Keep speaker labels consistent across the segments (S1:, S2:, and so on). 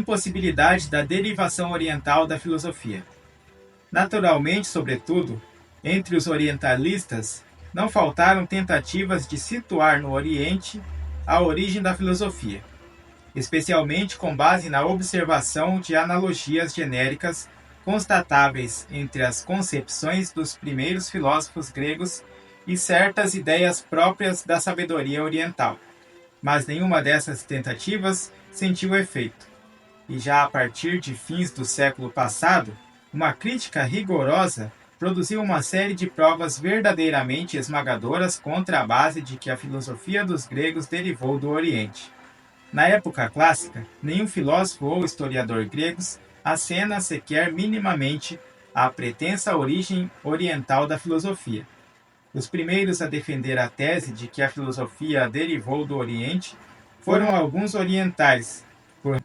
S1: impossibilidade da derivação oriental da filosofia. Naturalmente, sobretudo, entre os orientalistas, não faltaram tentativas de situar no Oriente a origem da filosofia, especialmente com base na observação de analogias genéricas constatáveis entre as concepções dos primeiros filósofos gregos e certas ideias próprias da sabedoria oriental. Mas nenhuma dessas tentativas sentiu efeito, e já a partir de fins do século passado, uma crítica rigorosa produziu uma série de provas verdadeiramente esmagadoras contra a base de que a filosofia dos gregos derivou do Oriente. Na época clássica, nenhum filósofo ou historiador gregos acena sequer minimamente à pretensa origem oriental da filosofia. Os primeiros a defender a tese de que a filosofia derivou do Oriente foram alguns orientais,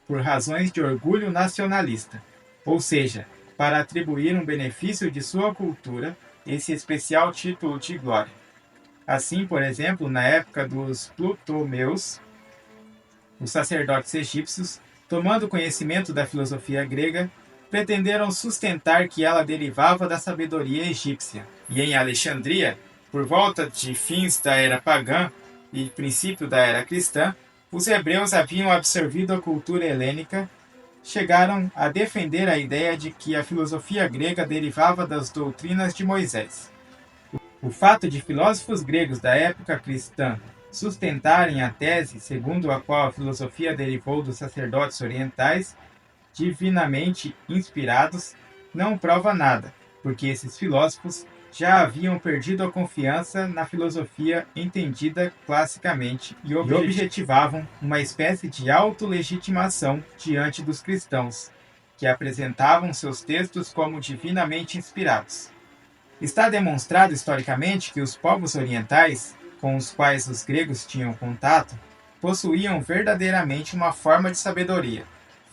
S1: por razões de orgulho nacionalista, ou seja, para atribuir um benefício de sua cultura esse especial título de glória. Assim, por exemplo, na época dos Ptolomeus, os sacerdotes egípcios, tomando conhecimento da filosofia grega, pretenderam sustentar que ela derivava da sabedoria egípcia. E em Alexandria, por volta de fins da era pagã e princípio da era cristã, os hebreus haviam absorvido a cultura helênica, chegaram a defender a ideia de que a filosofia grega derivava das doutrinas de Moisés. O fato de filósofos gregos da época cristã sustentarem a tese segundo a qual a filosofia derivou dos sacerdotes orientais, divinamente inspirados, não prova nada, porque esses filósofos já haviam perdido a confiança na filosofia entendida classicamente e objetivavam uma espécie de autolegitimação diante dos cristãos, que apresentavam seus textos como divinamente inspirados. Está demonstrado historicamente que os povos orientais, com os quais os gregos tinham contato, possuíam verdadeiramente uma forma de sabedoria,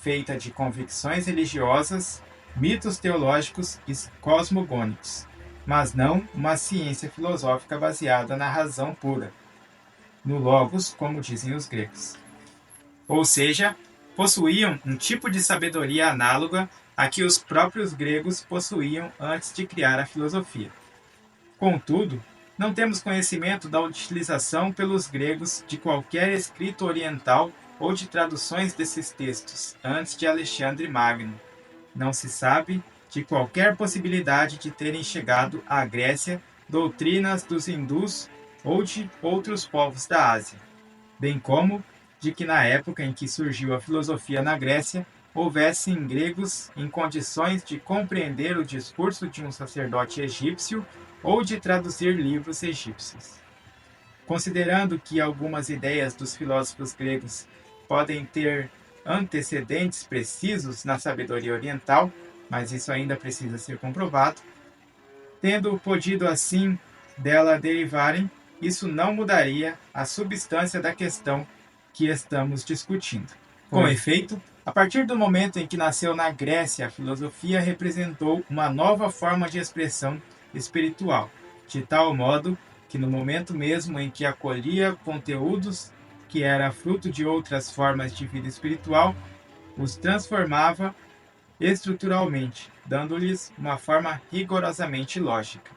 S1: feita de convicções religiosas, mitos teológicos e cosmogônicos, mas não uma ciência filosófica baseada na razão pura, no logos, como dizem os gregos. Ou seja, possuíam um tipo de sabedoria análoga a que os próprios gregos possuíam antes de criar a filosofia. Contudo, não temos conhecimento da utilização pelos gregos de qualquer escrito oriental ou de traduções desses textos antes de Alexandre Magno. Não se sabe de qualquer possibilidade de terem chegado à Grécia doutrinas dos hindus ou de outros povos da Ásia, bem como de que na época em que surgiu a filosofia na Grécia, houvessem gregos em condições de compreender o discurso de um sacerdote egípcio ou de traduzir livros egípcios. Considerando que algumas ideias dos filósofos gregos podem ter antecedentes precisos na sabedoria oriental, mas isso ainda precisa ser comprovado, tendo podido assim dela derivarem, isso não mudaria a substância da questão que estamos discutindo. Com efeito, a partir do momento em que nasceu na Grécia, a filosofia representou uma nova forma de expressão espiritual, de tal modo que no momento mesmo em que acolhia conteúdos que era fruto de outras formas de vida espiritual, os transformava estruturalmente, dando-lhes uma forma rigorosamente lógica.